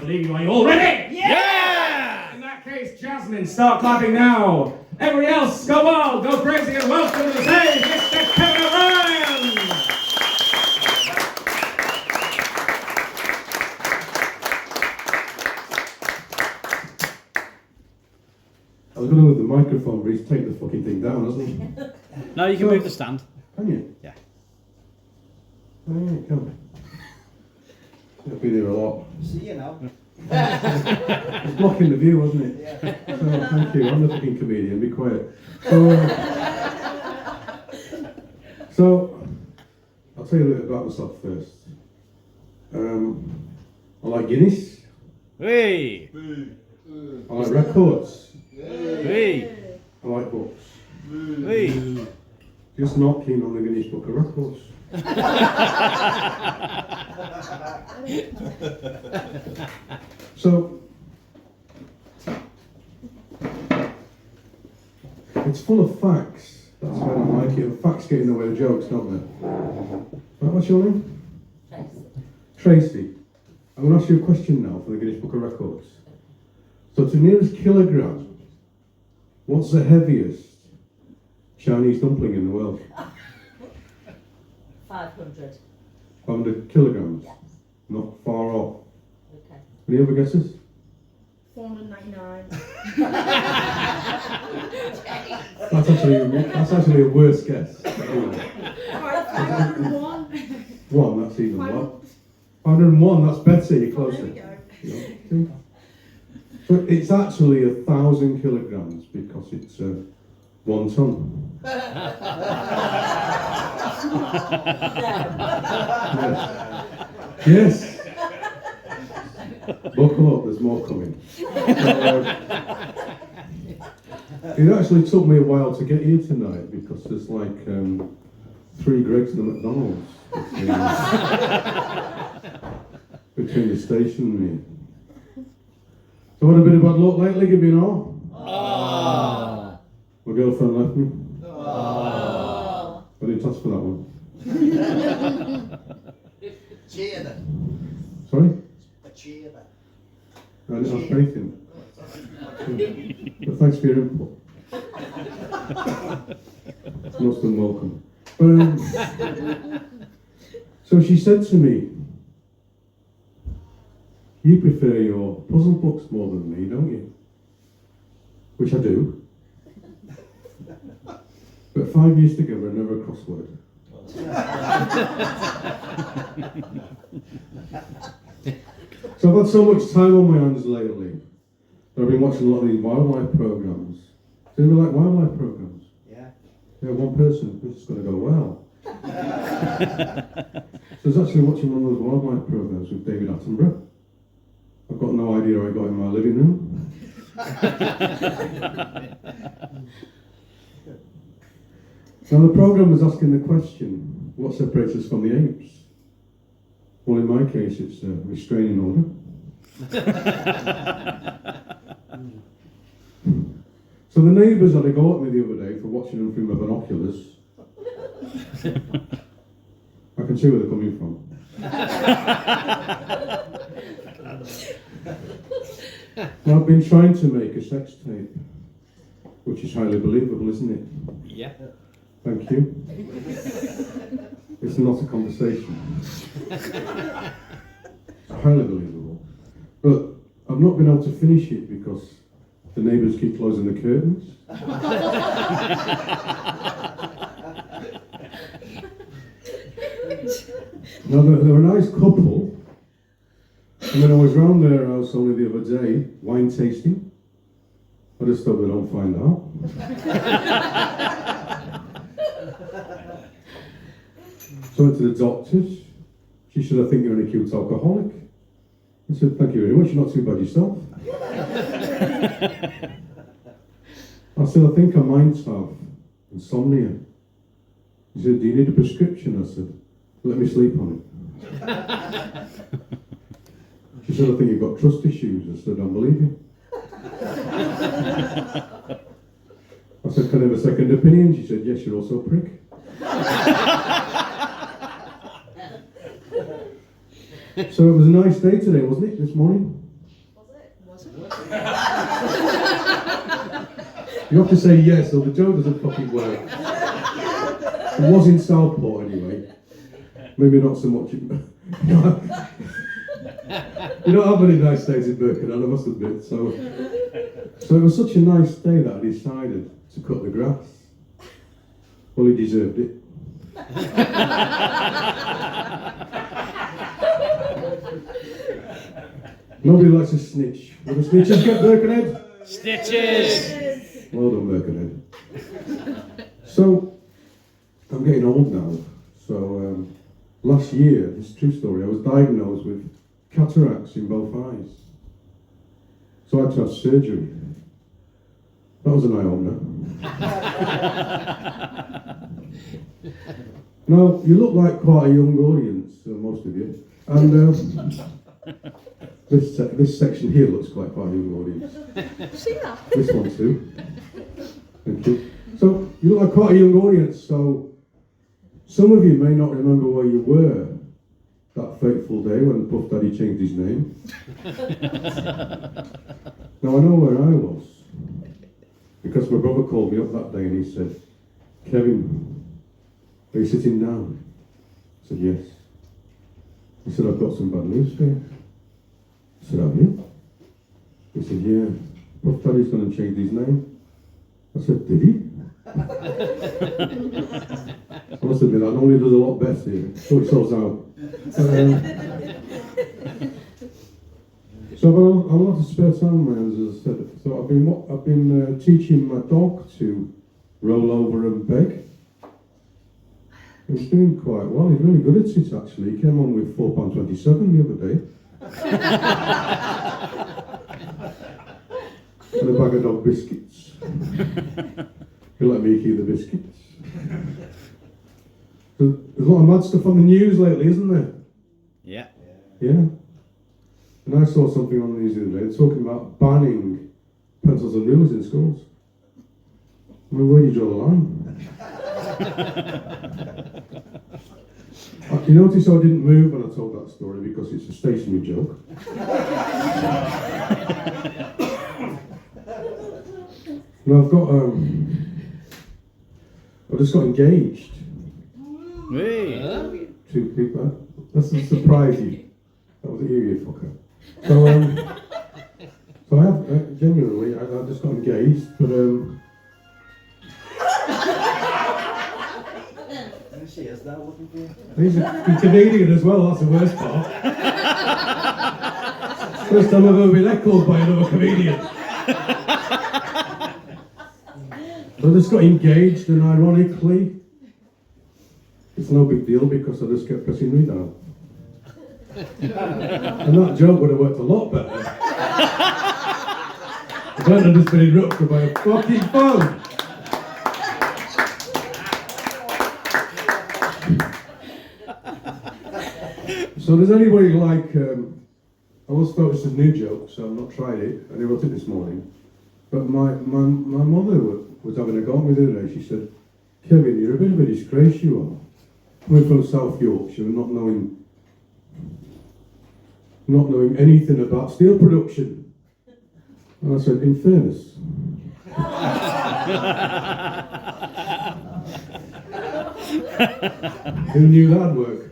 believe you. Are you all ready? Yeah! In that case, Jasmine, start clapping now. Everybody else, go wild, go crazy, and welcome to the stage, Mr. Kevin O'Brien! I was going to move the microphone, but he's taken the fucking thing down, hasn't he? No, you can move the stand. Can you? Yeah. Oh, yeah, you can. I've been here a lot. See you now. It's blocking the view, wasn't it? Yeah. So, thank you. I'm the fucking comedian. Be quiet. So I'll tell you a little bit about myself first. I like Guinness. Hey! I like records. Hey! I like books. Hey! Just not keen on the Guinness Book of Records. So it's full of facts. That's why I don't like it. And facts get in the way of jokes, don't they? Right, what's your name? Tracy. I'm going to ask you a question now for the Guinness Book of Records. So to nearest kilogram, what's the heaviest Chinese dumpling in the world? 500. 500 kilograms? Yes. Not far off. Okay. Any other guesses? 499. That's actually a worse guess. Anyway. 501. One, that's even what? 501, that's better, you're closer. There we go. Yeah. So it's actually 1,000 kilograms because it's 1 ton. Yes. Buckle up, there's more coming. It actually took me a while to get here tonight because there's like 3 Gregs and a McDonald's between the station and me. So what a bit of bad luck lately, give me an all. Oh. My girlfriend left me. Oh. I didn't ask for that one. Cheer then. Sorry? A cheer then. I didn't ask for anything. But thanks for your input. It's most unwelcome. So she said to me, you prefer your puzzle books more than me, don't you? Which I do. But 5 years together, never a crossword. So I've had so much time on my hands lately that I've been watching a lot of these wildlife programs. Do you ever like wildlife programs? Yeah. Yeah, one person, this is going to go well. So I was actually watching one of those wildlife programs with David Attenborough. I've got no idea how I got in my living room. Now the program was asking the question, what separates us from the apes? Well, in my case, it's a restraining order. So the neighbours had a go at me the other day for watching them through my binoculars. I can see where they're coming from. Now, I've been trying to make a sex tape, which is highly believable, isn't it? Yeah. Thank you. It's not a conversation. It's highly believable. But I've not been able to finish it because the neighbours keep closing the curtains. Now, they're a nice couple. And then I was round their house only the other day, wine tasting. I just hope they don't find out. So I went to the doctor's. She said, I think you're an acute alcoholic. I said, thank you very much, you're not too bad yourself. I said, I think I might have insomnia. She said, do you need a prescription? I said, let me sleep on it. She said, I think you've got trust issues. I said, I don't believe you. I said, can I have a second opinion? She said, yes, you're also a prick. So it was a nice day today, wasn't it, this morning? You have to say yes, or the joke doesn't fucking work. It was in Southport anyway. Maybe not so much. You don't have many nice days in Birkenhead, I must admit. So it was such a nice day that I decided to cut the grass. Well, he deserved it. Nobody likes a snitch. Will the snitches get Birkenhead? Stitches! Well done, Birkenhead. So, I'm getting old now. So, last year, this is a true story, I was diagnosed with cataracts in both eyes. So I had to have surgery. That was an eye-opener. Now, you look like quite a young audience, most of you. And this section here looks quite a young audience. This one too. Thank you. So, you look like quite a young audience, so some of you may not remember where you were that fateful day when Puff Daddy changed his name. Now, I know where I was, because my brother called me up that day and he said, "Kevin, are you sitting down?" I said, "Yes." He said, "I've got some bad news for you." I said, "Have you?" He said, "Yeah, Puff Daddy's going to change his name." I said, "Did he?" I must admit, that normally does a lot better here. So it sorts out. So I've got a lot of spare time on my hands, as I said. So I've been teaching my dog to roll over and beg. He's doing quite well. He's really good at it, actually. He came on with £4.27 the other day. And a bag of dog biscuits. He'll let me keep the biscuits. There's a lot of mad stuff on the news lately, isn't there? Yeah. Yeah. And I saw something on the news the other day talking about banning pencils and rulers in schools. I mean, where do you draw the line? You notice I didn't move when I told that story because it's a stationary joke. Now I've just got engaged. Hey. Two people. That's a surprise you. That was you fucker. So I have, genuinely, I just got engaged, but And she is now looking for you. he's a comedian as well, that's the worst part. First time I've ever been echoed by another comedian. So I just got engaged, and ironically, it's no big deal because I just kept pressing read out. And that joke would have worked a lot better. If I hadn't just been interrupted by a fucking phone. So does anybody like, I was thought it was a new joke, so I've not tried it. I wrote it this morning. But my mother was having a go at me the other day. She said, "Kevin, you're a bit of a disgrace, you are. Coming from South Yorkshire and not knowing anything about steel production." And I said, "In fairness." Who knew that'd work?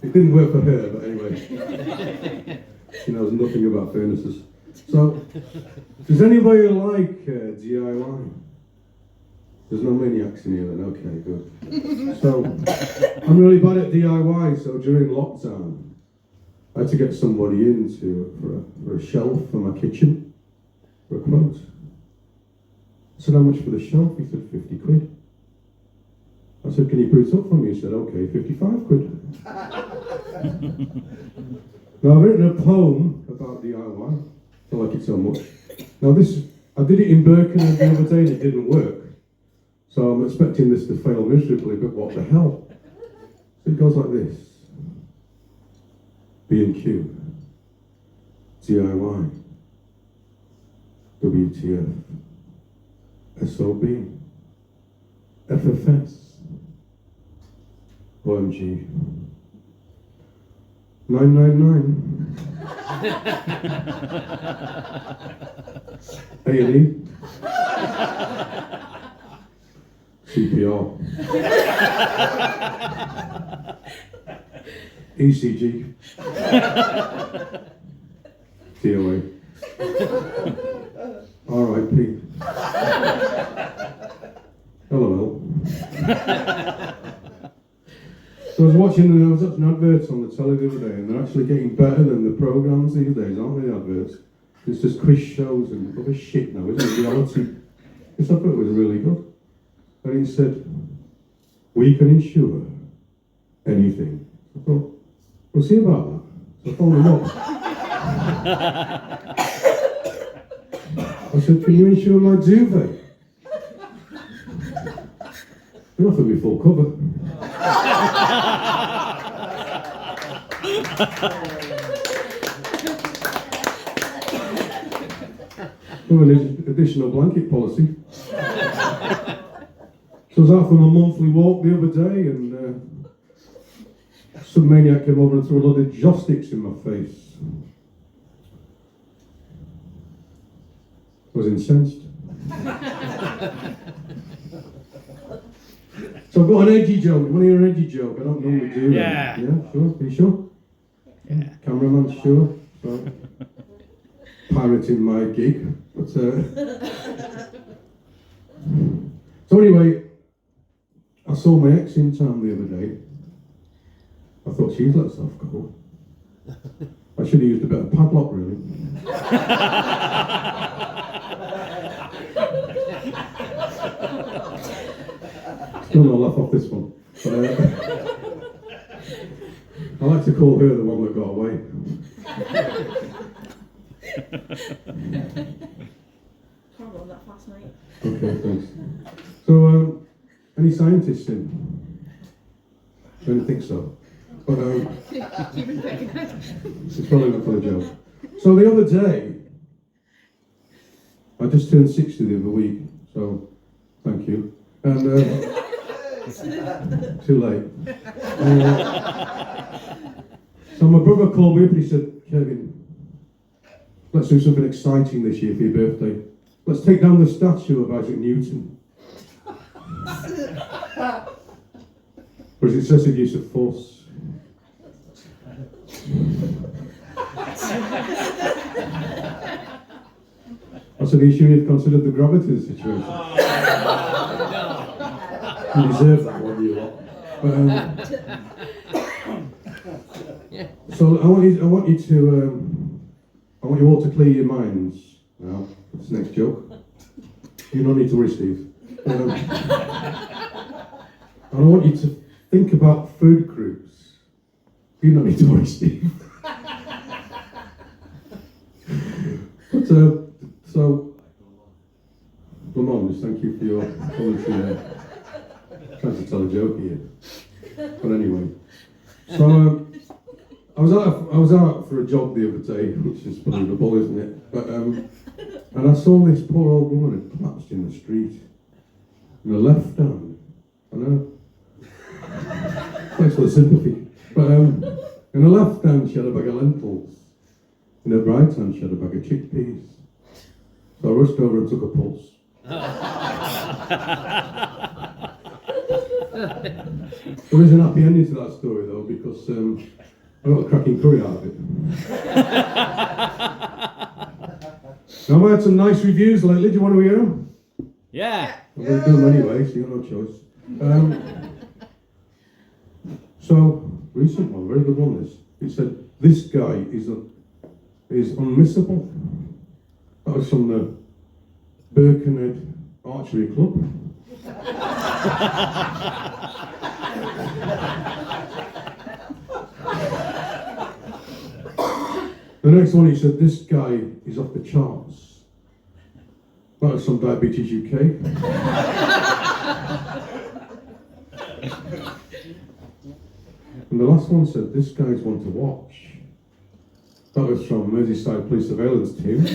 It didn't work for her, but anyway. She knows nothing about furnaces. So, does anybody like DIY? There's no maniacs in here then, okay, good. So, I'm really bad at DIY, so during lockdown, I had to get somebody in for a shelf for my kitchen, for a quote. I said, "How much for the shelf?" He said, £50. I said, "Can you put it up for me?" He said, "Okay, £55." Now, I've written a poem about DIY. I like it so much. Now I did it in Birkenhead the other day and it didn't work. So I'm expecting this to fail miserably, but what the hell? So it goes like this. B&Q, DIY, WTF, SOB, FFS, OMG, 999. A&E. CPR. ECG. TOA. RIP. LOL. So I was watching adverts on the telly the other day, and they're actually getting better than the programmes these days, aren't they, the adverts? It's just quiz shows and other shit now, isn't it? Reality. This advert was really good. And he said, we can insure anything. I thought, we'll see about that. So I phoned him up. I said, can you insure my duvet? He offered me full cover. An additional blanket policy. So I was out for my monthly walk the other day, and some maniac came over and threw a load of joss sticks in my face. I was incensed. So I've got an edgy joke. You want to hear an edgy joke? I don't normally do that. Yeah. Yeah, sure. Are you sure? Yeah. Cameraman, sure. So, pirating my gig. But, so anyway, I saw my ex in town the other day. I thought she's let herself go. I should have used a bit of padlock, really. Still no laugh off this one. But, I like to call her the one that got away. Can't run that fast, mate. Okay, thanks. So, any scientists in? I don't think so. But Even Birkenhead. it's probably not for a joke. So the other day, I just turned 60 the other week, so thank you. And too late. So my brother called me up and he said, Kevin, let's do something exciting this year for your birthday. Let's take down the statue of Isaac Newton. Whereas it says it used of force. I said, are you sure you've considered the gravity of the situation? You deserve that one, you lot. But, so I want you all to clear your minds now. That's the next joke. You don't need to worry, Steve. And I want you to think about food groups. You don't need to worry, Steve. But, so, Lamont, thank you for your commentary there. Trying to tell a joke here. But anyway. So, I was out for a jog the other day, which is believable, isn't it? But, and I saw this poor old woman had collapsed in the street. In her left hand. I know. Thanks for the sympathy. But, in her left hand she had a bag of lentils. In her right hand she had a bag of chickpeas. So I rushed over and took a pulse. There is an happy ending to that story though, because I got a cracking curry out of it. Now I've had some nice reviews lately, do you want to hear them? Yeah. I'm going to do them anyway, so you've got no choice. So, recent one, very good one this. It said, this guy is unmissable. That was from the Birkenhead Archery Club. The next one, he said, this guy is off the charts. That was from Diabetes UK. And the last one said, this guy's one to watch. That was from Merseyside Police Surveillance Team.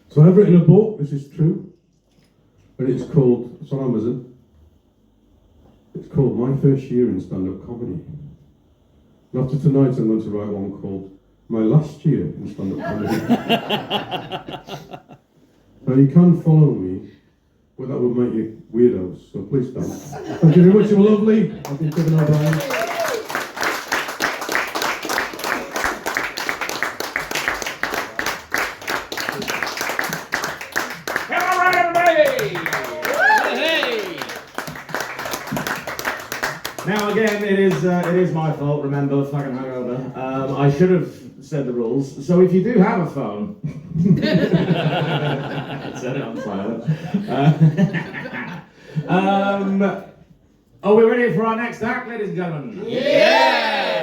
So I've written a book, this is true, and it's called, it's on Amazon, it's called My First Year in Stand-Up Comedy. And after tonight, I'm going to write one called My Last Year in Stand-Up Comedy. Now, you can follow me, but that would make you weirdos, so please don't. Thank you very much, you were lovely. I've been Kevin O'Brien. All right, everybody! Hey! Now again, it is my fault. Remember, fucking hungover. I should have said the rules. So if you do have a phone, set it on silent. Are we ready for our next act, ladies and gentlemen? Yeah!